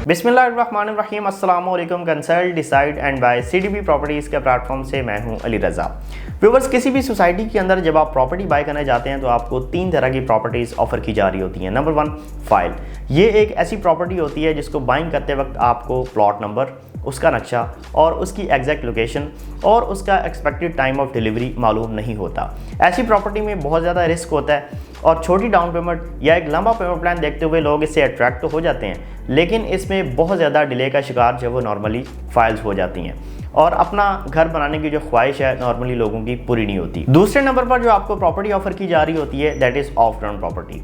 बिस्मिल्लाहिर्रहमानिर्रहीम, अस्सलाम वालेकुम। Consult decide and buy CDB properties के प्लेटफॉर्म से मैं हूं अली रज़ा। व्यूअर्स, किसी भी सोसाइटी के अंदर जब आप प्रॉपर्टी बाय करने जाते हैं तो आपको 3 तरह की प्रॉपर्टीज़ ऑफर की जा रही होती हैं। Number 1, file. ये एक ऐसी प्रॉपर्टी होती है जिसको बाइंग करते वक्त आपको प्लॉट नंबर, उसका नक्शा और उसकी एग्जैक्ट लोकेशन और उसका एक्सपेक्टेड टाइम ऑफ डिलीवरी मालूम नहीं होता। ऐसी प्रॉपर्टी में बहुत ज़्यादा रिस्क होता है और छोटी डाउन पेमेंट या एक लंबा पेमेंट प्लान देखते हुए लोग इससे अट्रैक्ट तो हो जाते हैं, लेकिन इसमें बहुत ज़्यादा डिले का शिकार जो वो नॉर्मली फाइल्स हो जाती हैं और अपना घर बनाने की जो ख्वाहिश है नॉर्मली लोगों की पूरी नहीं होती। दूसरे नंबर पर जो आपको प्रॉपर्टी ऑफर की जा रही होती है that is of ground property.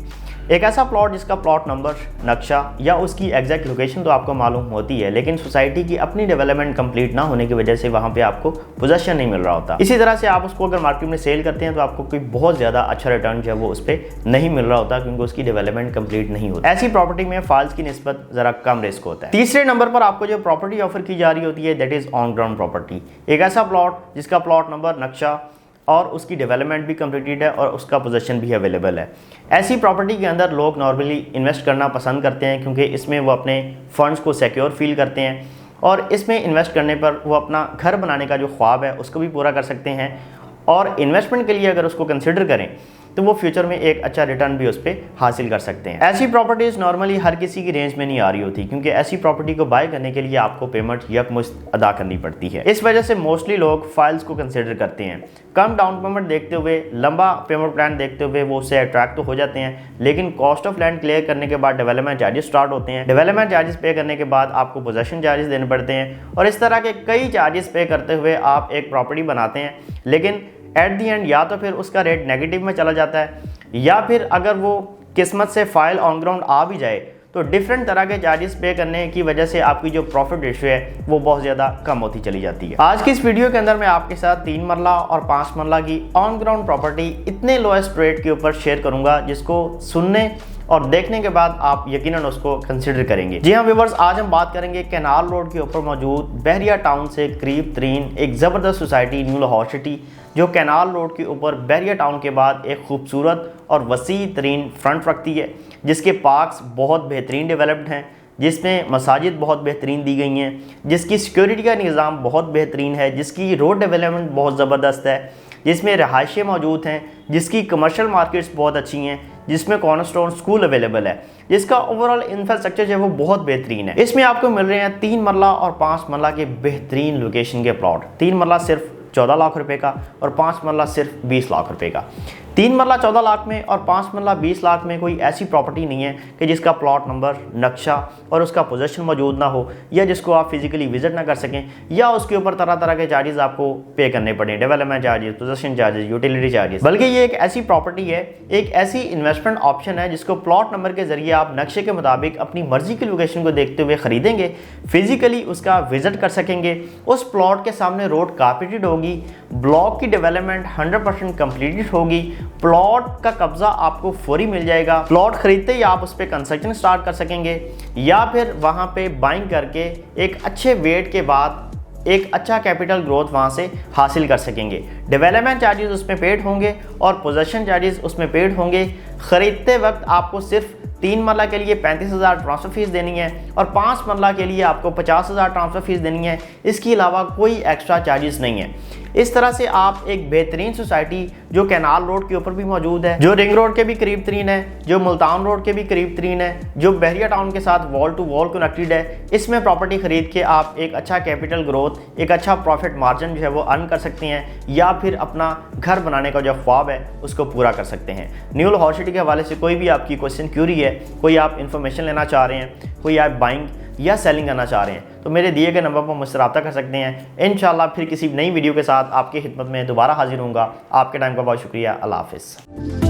एक ऐसा प्लॉट जिसका प्लॉट नंबर, नक्शा या उसकी एग्जैक्ट लोकेशन तो आपको मालूम होती है, लेकिन सोसाइटी की अपनी डेवलपमेंट कंप्लीट ना होने की वजह से वहाँ पे आपको पोजेशन नहीं मिल रहा होता। इसी तरह से आप उसको अगर मार्केट में सेल करते हैं तो आपको कोई बहुत ज़्यादा अच्छा रिटर्न जो है वो उस पर नहीं मिल रहा होता क्योंकि उसकी डेवलपमेंट कंप्लीट नहीं होती। ऐसी प्रॉपर्टी में फाइल्स की निस्बत ज़रा कम रिस्क होता है। तीसरे नंबर पर आपको जो प्रॉपर्टी ऑफर की जा रही होती है that is on ground property. एक ऐसा प्लॉट जिसका प्लॉट नंबर, नक्शा और उसकी डेवलपमेंट भी कंप्लीटेड है और उसका पोजीशन भी अवेलेबल है। ऐसी प्रॉपर्टी के अंदर लोग नॉर्मली इन्वेस्ट करना पसंद करते हैं क्योंकि इसमें वो अपने फंड्स को सिक्योर फील करते हैं और इसमें इन्वेस्ट करने पर वो अपना घर बनाने का जो ख्वाब है उसको भी पूरा कर सकते हैं और इन्वेस्टमेंट के लिए अगर उसको कंसिडर करें तो वो फ्यूचर में एक अच्छा रिटर्न भी उस पर हासिल कर सकते हैं। ऐसी प्रॉपर्टीज़ नॉर्मली हर किसी की रेंज में नहीं आ रही होती क्योंकि ऐसी प्रॉपर्टी को बाय करने के लिए आपको पेमेंट यकमुश्त अदा करनी पड़ती है। इस वजह से मोस्टली लोग फाइल्स को कंसिडर करते हैं। कम डाउन पेमेंट देखते हुए, लंबा पेमेंट प्लान देखते हुए वो उससे अट्रैक्ट तो हो जाते हैं, लेकिन कॉस्ट ऑफ लैंड क्लियर करने के बाद डेवलपमेंट चार्जेस स्टार्ट होते हैं। डेवलपमेंट चार्जेस पे करने के बाद आपको पोजेशन चार्जेस देने पड़ते हैं और इस तरह के कई चार्जेस पे करते हुए आप एक प्रॉपर्टी बनाते हैं, लेकिन एट दी एंड या तो फिर उसका रेट नेगेटिव में चला जाता है या फिर अगर वो किस्मत से फाइल ऑन ग्राउंड आ भी जाए तो डिफरेंट तरह के चार्जेस पे करने की वजह से आपकी जो प्रॉफिट रेशियो है वो बहुत ज़्यादा कम होती चली जाती है। आज की इस वीडियो के अंदर मैं आपके साथ 3 मरला और 5 मरला की ऑन ग्राउंड प्रॉपर्टी इतने लोएस्ट रेट के ऊपर शेयर करूंगा जिसको सुनने और देखने के बाद आप यकीनन उसको कंसिडर करेंगे। जी हाँ व्यूअर्स, आज हम बात करेंगे कैनाल रोड के ऊपर मौजूद बहरिया टाउन से करीब तरीन एक ज़बरदस्त सोसाइटी न्यू लाहौर सिटी, जो कैनाल रोड के ऊपर बहरिया टाउन के बाद एक खूबसूरत और वसी तरीन फ्रंट रखती है, जिसके पार्क्स बहुत बेहतरीन डेवलप्ड हैं, जिसमें मसाजिद बहुत बेहतरीन दी गई हैं, जिसकी सिक्योरिटी का निज़ाम बहुत बेहतरीन है, जिसकी रोड डेवलपमेंट बहुत ज़बरदस्त है, जिसमें रहायशें मौजूद हैं, जिसकी कमर्शियल मार्केट्स बहुत अच्छी हैं, जिसमें कॉर्नरस्टोन स्कूल अवेलेबल है, जिसका ओवरऑल इंफ्रास्ट्रक्चर जो है वो बहुत बेहतरीन है। इसमें आपको मिल रहे हैं 3 मरला और 5 मरला के बेहतरीन लोकेशन के प्लॉट। 3 मरला सिर्फ 14 लाख रुपए का और 5 मरला सिर्फ 20 लाख रुपए का। 3 मरला 14 लाख में और 5 मरला 20 लाख में कोई ऐसी प्रॉपर्टी नहीं है कि जिसका प्लॉट नंबर, नक्शा और उसका पोजीशन मौजूद ना हो या जिसको आप फिजिकली विजिट ना कर सकें या उसके ऊपर तरह तरह के चार्जेस आपको पे करने पड़े, development charges, position charges, utility charges. बल्कि ये एक ऐसी प्रॉपर्टी है, एक ऐसी इन्वेस्टमेंट ऑप्शन है जिसको प्लॉट नंबर के जरिए आप नक्शे के मुताबिक अपनी मर्जी की लोकेशन को देखते हुए खरीदेंगे, फिजिकली उसका विजिट कर सकेंगे। उस प्लॉट के सामने रोड कारपेटेड होगी, ब्लॉक की डेवलपमेंट 100% कंप्लीटेड होगी, प्लॉट का कब्जा आपको फौरी मिल जाएगा। प्लॉट खरीदते ही आप उस पर कंस्ट्रक्शन स्टार्ट कर सकेंगे या फिर वहां पे बाइंग करके एक अच्छे वेट के बाद एक अच्छा कैपिटल ग्रोथ वहां से हासिल कर सकेंगे। डेवलपमेंट चार्जेस उसमें पेड होंगे और पोजीशन चार्जेस उसमें पेड होंगे। खरीदते वक्त आपको सिर्फ 3 मरला के लिए 35,000 ट्रांसफ़र फीस देनी है और 5 मरला के लिए आपको 50,000 ट्रांसफ़र फीस देनी है। इसके अलावा कोई एक्स्ट्रा चार्जेस नहीं है। इस तरह से आप एक बेहतरीन सोसाइटी जो कैनाल रोड के ऊपर भी मौजूद है, जो रिंग रोड के भी करीब तरीन है, जो मुल्तान रोड के भी करीब तरीन है, जो बहरिया टाउन के साथ वॉल टू वॉल कनेक्टेड है, इसमें प्रॉपर्टी खरीद के आप एक अच्छा कैपिटल ग्रोथ, एक अच्छा प्रॉफिट मार्जिन जो है वो अर्न कर सकते हैं या फिर अपना घर बनाने का जो ख्वाब है उसको पूरा कर सकते हैं। न्यू लाहौर सिटी के हवाले से कोई भी आपकी क्वेश्चन क्यूरी है, कोई आप इन्फॉर्मेशन लेना चाह रहे हैं, कोई आप बाइंग या सेलिंग करना चाह रहे हैं तो मेरे दिए गए नंबर पर मुझसे रब्ता कर सकते हैं। इंशाल्लाह फिर किसी नई वीडियो के साथ आपकी खिदमत में दोबारा हाजिर होऊंगा। आपके टाइम का बहुत शुक्रिया। अल्लाह हाफिज़।